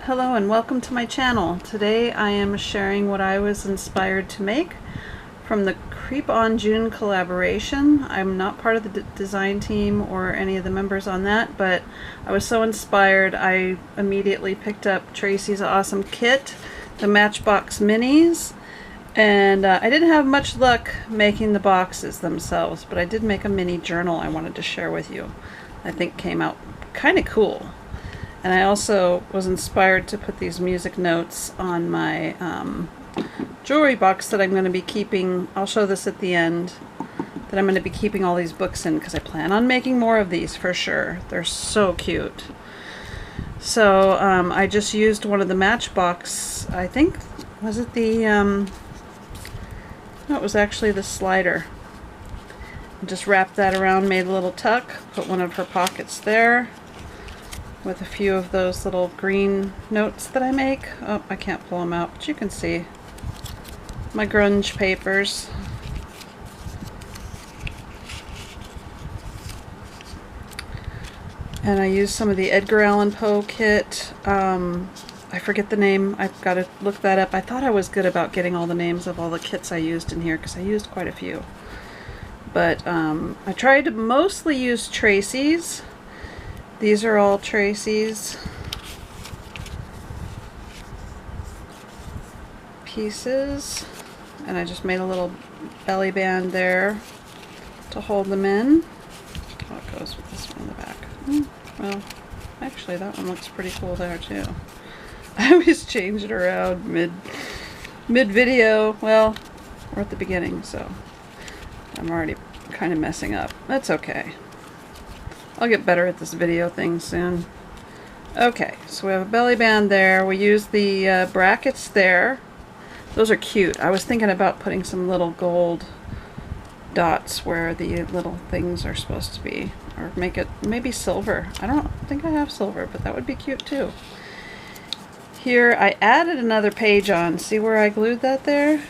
Hello and welcome to my channel. Today I am sharing what I was inspired to make from the Creep on June collaboration. I'm not part of the design team or any of the members on that, but I was so inspired I immediately picked up Tracy's awesome kit, the Matchbox minis, and I didn't have much luck making the boxes themselves, but I did make a mini journal I wanted to share with you. I think came out kind of cool. And I also was inspired to put these music notes on my jewelry box that I'm going to be keeping. I'll show this at the end, that I'm going to be keeping all these books in because I plan on making more of these for sure. They're so cute. So I just used one of the Matchbox, I think, was it the, no, it was actually the slider. Just wrapped that around, made a little tuck, put one of her pockets there, with a few of those little green notes that I make. Oh, I can't pull them out, but you can see my grunge papers. And I used some of the Edgar Allan Poe kit. I forget the name. I've got to look that up. I thought I was good about getting all the names of all the kits I used in here because I used quite a few. But I tried to mostly use Tracy's. These are all Tracy's pieces, and I just made a little belly band there to hold them in. Oh, it goes with this one in the back. Well, actually that one looks pretty cool there too. I always change it around mid video. Well, we're at the beginning, so I'm already kind of messing up. That's okay. I'll get better at this video thing soon. Okay, so we have a belly band there. We use the brackets there. Those are cute. I was thinking about putting some little gold dots where the little things are supposed to be. Or make it maybe silver. I don't think I have silver, but that would be cute too. Here I added another page on. See where I glued that there?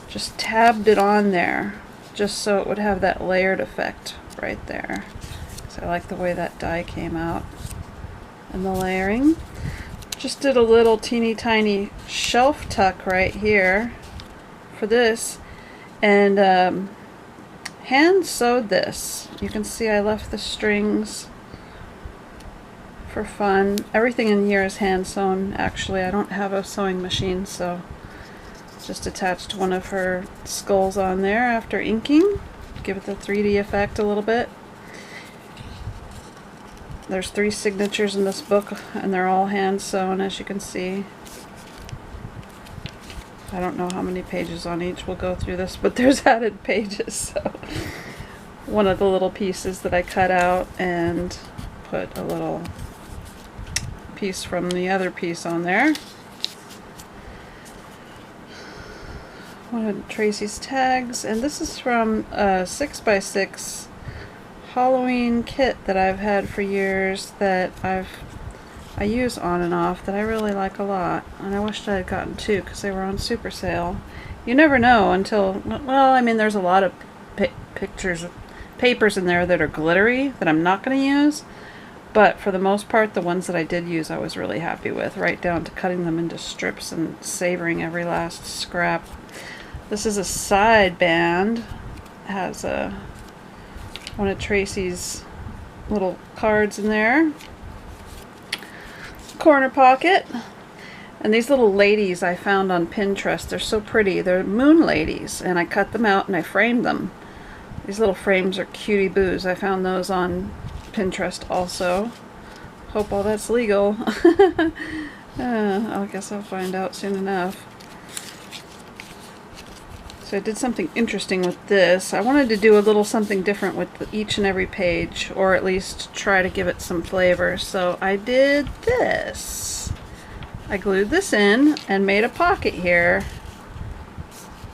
Just tabbed it on there, just so it would have that layered effect right there. I like the way that die came out and the layering. Just did a little teeny tiny shelf tuck right here for this, and hand sewed this. You can see I left the strings for fun. Everything in here is hand sewn actually. I don't have a sewing machine, so just attached one of her skulls on there after inking. Give it the 3D effect a little bit. There's 3 signatures in this book, and they're all hand sewn, as you can see. I don't know how many pages on each. We'll go through this, but there's added pages. So one of the little pieces that I cut out and put a little piece from the other piece on there. One of Tracy's tags, and this is from a 6x6 Halloween kit that I've had for years that I use on and off that I really like a lot, and I wished I had gotten 2 because they were on super sale. You never know until, well, I mean, there's a lot of papers in there that are glittery that I'm not going to use, but for the most part the ones that I did use I was really happy with, right down to cutting them into strips and savoring every last scrap. This is a side band. It has one of Tracy's little cards in there. Corner pocket. And these little ladies I found on Pinterest, they're so pretty. They're moon ladies, and I cut them out and I framed them. These little frames are cutie boos. I found those on Pinterest also. Hope all that's legal. I guess I'll find out soon enough. So I did something interesting with this. I wanted to do a little something different with each and every page, or at least try to give it some flavor. So I did this. I glued this in and made a pocket here.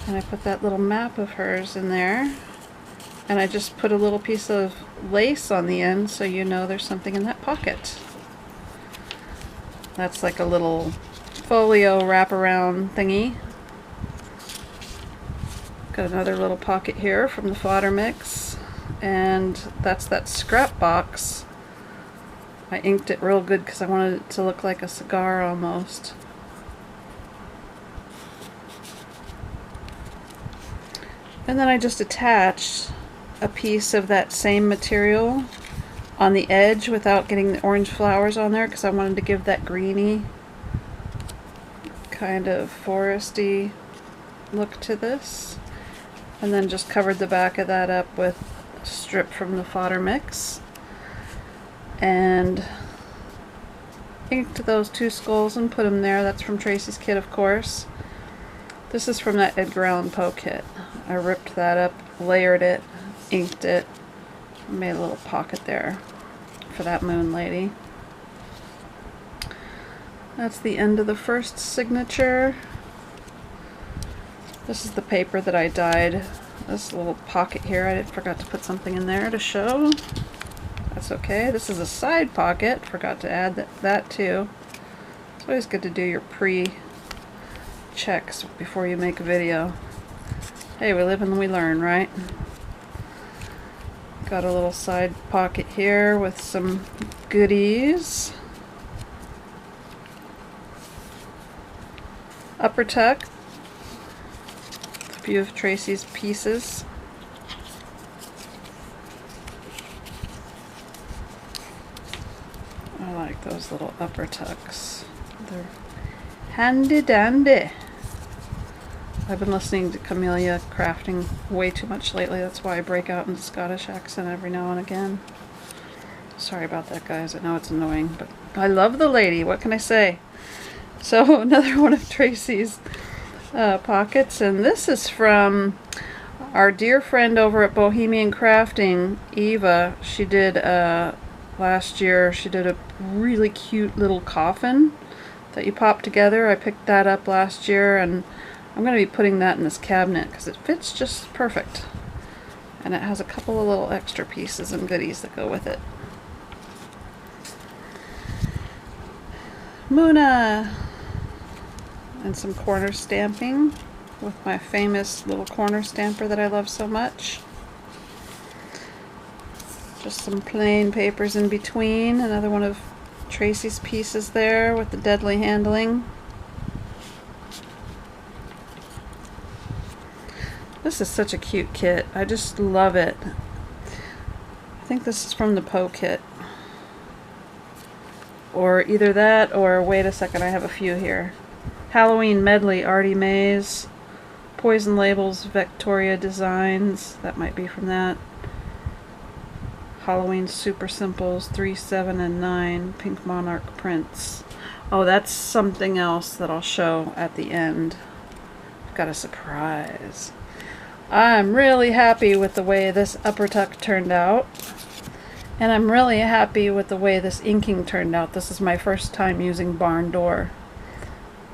And I put that little map of hers in there. And I just put a little piece of lace on the end so you know there's something in that pocket. That's like a little folio wraparound thingy. Got another little pocket here from the fodder mix, and that's that scrap box I inked it real good because I wanted it to look like a cigar almost. And then I just attached a piece of that same material on the edge without getting the orange flowers on there because I wanted to give that greeny kind of foresty look to this. And then just covered the back of that up with a strip from the fodder mix. And inked those two skulls and put them there. That's from Tracy's kit, of course. This is from that Edgar Allan Poe kit. I ripped that up, layered it, inked it, made a little pocket there for that moon lady. That's the end of the first signature. This is the paper that I dyed. This little pocket here, I forgot to put something in there to show. That's okay. This is a side pocket. Forgot to add that too. It's always good to do your pre-checks before you make a video. Hey, we live and we learn, right? Got a little side pocket here with some goodies. Upper tuck. A few of Tracy's pieces. I like those little upper tucks. They're handy dandy. I've been listening to Camellia crafting way too much lately. That's why I break out in Scottish accent every now and again. Sorry about that, guys. I know it's annoying, but I love the lady. What can I say? So another one of Tracy's pockets, and this is from our dear friend over at Bohemian Crafting, Eva. She did last year. She did a really cute little coffin that you pop together. I picked that up last year, and I'm going to be putting that in this cabinet because it fits just perfect. And it has a couple of little extra pieces and goodies that go with it. Muna! And some corner stamping with my famous little corner stamper that I love so much. Just some plain papers in between. Another one of Tracy's pieces there with the deadly handling. This is such a cute kit. I just love it. I think this is from the Poe kit. Or either that, or wait a second, I have a few here. Halloween Medley, Artie Mays. Poison Labels, Victoria Designs. That might be from that. Halloween Super Simples, 3, 7, and 9. Pink Monarch prints. Oh, that's something else that I'll show at the end. I've got a surprise. I'm really happy with the way this upper tuck turned out. And I'm really happy with the way this inking turned out. This is my first time using Barn Door.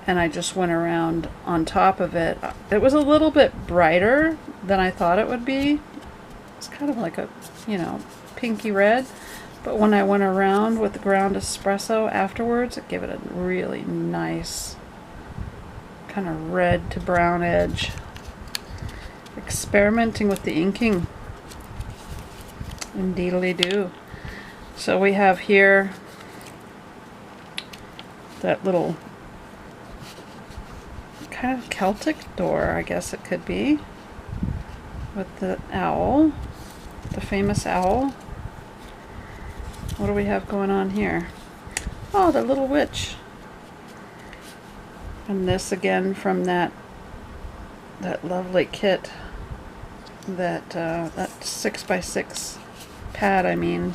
And I just went around on top of it. It was a little bit brighter than I thought it would be. It's kind of like a, you know, pinky red. But when I went around with the ground espresso afterwards, it gave it a really nice kind of red to brown edge. Experimenting with the inking. Indeedly-do. So we have here that little kind of Celtic door, I guess it could be, with the owl, the famous owl. What do we have going on here? Oh, the little witch. And this again from that lovely kit, that 6x6 pad, I mean.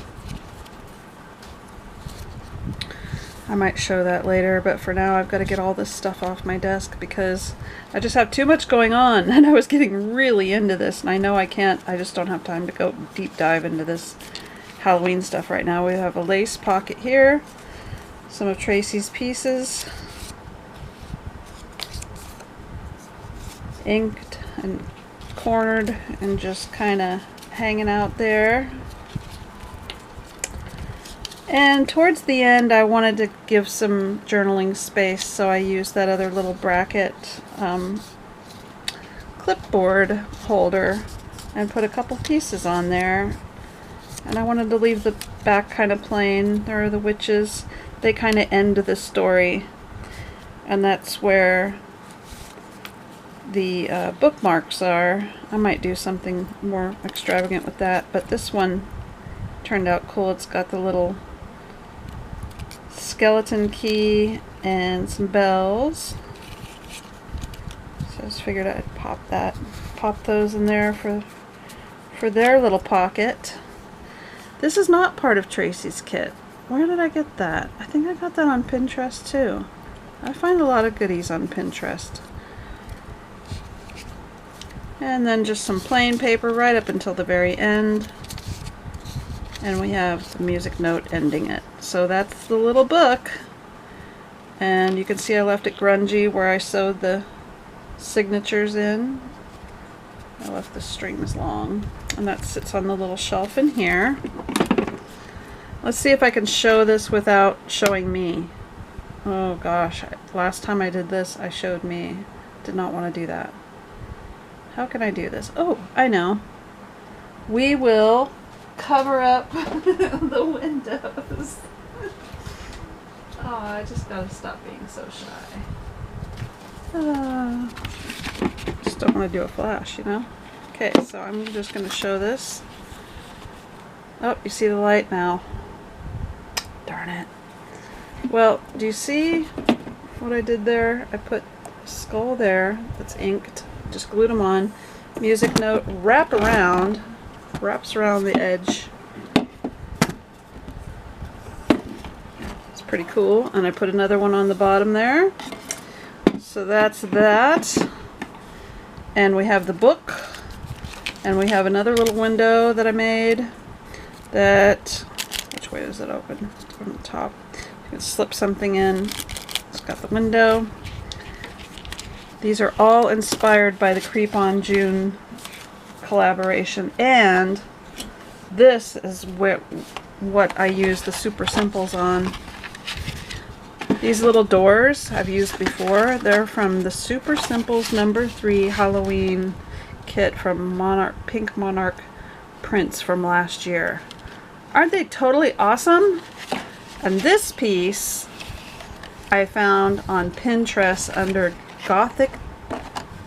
I might show that later, but for now I've got to get all this stuff off my desk because I just have too much going on, and I was getting really into this, and I know I can't, I just don't have time to go deep dive into this Halloween stuff right now. We have a lace pocket here, some of Tracy's pieces, inked and cornered and just kind of hanging out there. And towards the end I wanted to give some journaling space, so I used that other little bracket clipboard holder and put a couple pieces on there. And I wanted to leave the back kind of plain. There are the witches. They kind of end the story. And that's where the bookmarks are. I might do something more extravagant with that, but this one turned out cool. It's got the little skeleton key and some bells. So I just figured I'd pop those in there for their little pocket. This is not part of Tracy's kit. Where did I get that? I think I got that on Pinterest too. I find a lot of goodies on Pinterest. And then just some plain paper right up until the very end. And we have the music note ending it. So that's the little book. And you can see I left it grungy where I sewed the signatures in. I left the strings long. And that sits on the little shelf in here. Let's see if I can show this without showing me. Oh gosh, last time I did this I showed me. Did not want to do that. How can I do this? Oh, I know. We will cover up the windows. Oh, I just gotta stop being so shy. Just don't want to do a flash, you know? Okay, so I'm just going to show this. Oh, you see the light now. Darn it. Well, do you see what I did there? I put a skull there that's inked. Just glued them on. Music note wraps around the edge. It's pretty cool. And I put another one on the bottom there. So that's that. And we have the book. And we have another little window that I made. That, which way does it open? It's on the top. You can slip something in. It's got the window. These are all inspired by the Creep on June collaboration, and this is what I use the Super Simples on. These little doors I've used before. They're from the Super Simples number 3 Halloween kit from Pink Monarch prints from last year. Aren't they totally awesome? And this piece I found on Pinterest under Gothic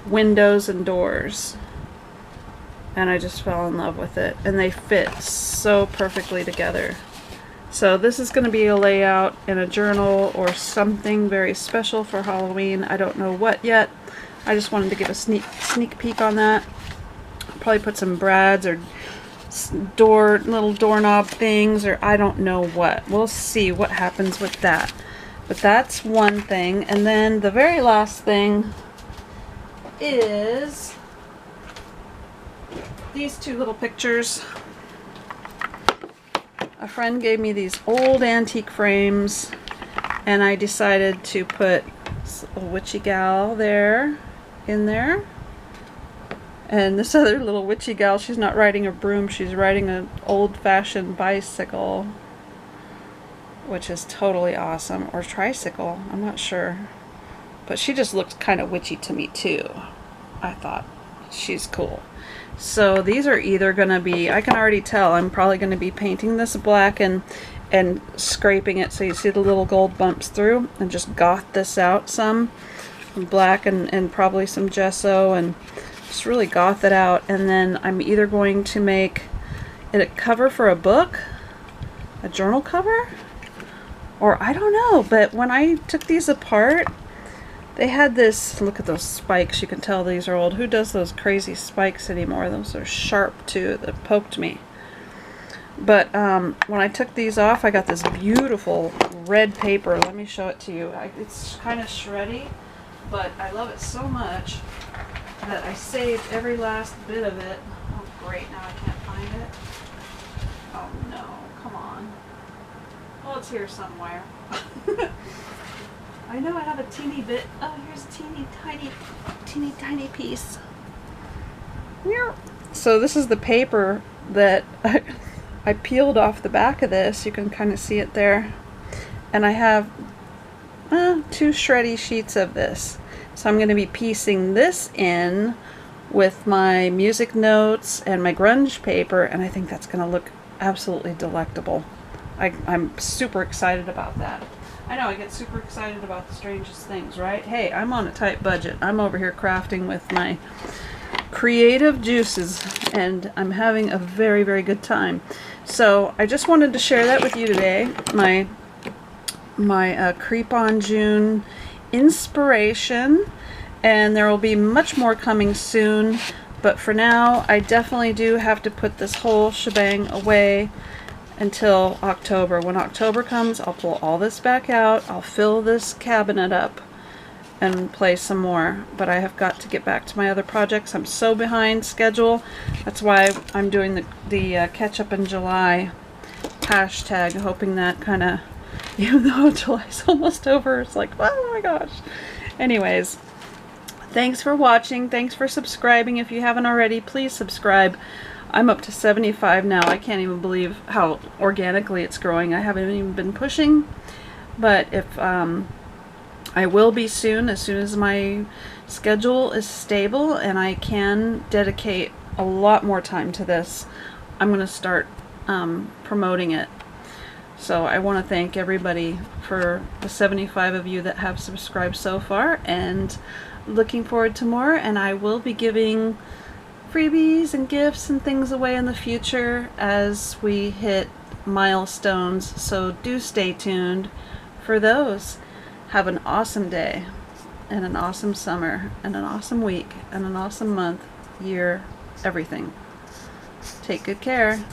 windows and doors, and I just fell in love with it, and they fit so perfectly together. So this is going to be a layout in a journal or something very special for Halloween. I don't know what yet. I just wanted to give a sneak peek on that. I'll probably put some brads or little doorknob things, or I don't know what. We'll see what happens with that. But that's one thing. And then the very last thing is these two little pictures. A friend gave me these old antique frames, and I decided to put a witchy gal in there. And this other little witchy gal, she's not riding a broom, she's riding an old-fashioned bicycle, which is totally awesome. Or tricycle, I'm not sure. But she just looks kind of witchy to me too. I thought she's cool. So these are either going to be, I can already tell, I'm probably going to be painting this black and scraping it so you see the little gold bumps through, and just goth this out some black and probably some gesso, and just really goth it out. And then I'm either going to make it a cover for a book, a journal cover, or I don't know. But when I took these apart, they had this, look at those spikes, you can tell these are old. Who does those crazy spikes anymore? Those are sharp too, that poked me. But when I took these off, I got this beautiful red paper. Let me show it to you. It's kind of shreddy, but I love it so much that I saved every last bit of it. Oh great, now I can't find it. Oh no, come on. Well, it's here somewhere. I know I have a teeny bit. Oh, here's a teeny tiny piece. So this is the paper that I peeled off the back of this. You can kind of see it there. And I have 2 shreddy sheets of this. So I'm going to be piecing this in with my music notes and my grunge paper, and I think that's going to look absolutely delectable. I'm super excited about that. I know I get super excited about the strangest things, right? Hey, I'm on a tight budget. I'm over here crafting with my creative juices, and I'm having a very, very good time. So I just wanted to share that with you today. My Creep on June inspiration, and there will be much more coming soon. But for now, I definitely do have to put this whole shebang away until October. When October comes, I'll pull all this back out. I'll fill this cabinet up and play some more. But I have got to get back to my other projects. I'm so behind schedule. That's why I'm doing the catch up in July hashtag, hoping that kind of, even though July's almost over, it's like, oh my gosh. Anyways, thanks for watching. Thanks for subscribing. If you haven't already, please subscribe. I'm up to 75 now. I can't even believe how organically it's growing. I haven't even been pushing, but if I will be soon, as soon as my schedule is stable and I can dedicate a lot more time to this, I'm going to start promoting it. So I want to thank everybody for the 75 of you that have subscribed so far, and looking forward to more. And I will be giving freebies and gifts and things away in the future as we hit milestones, so do stay tuned for those. Have an awesome day and an awesome summer and an awesome week and an awesome month, year, everything. Take good care.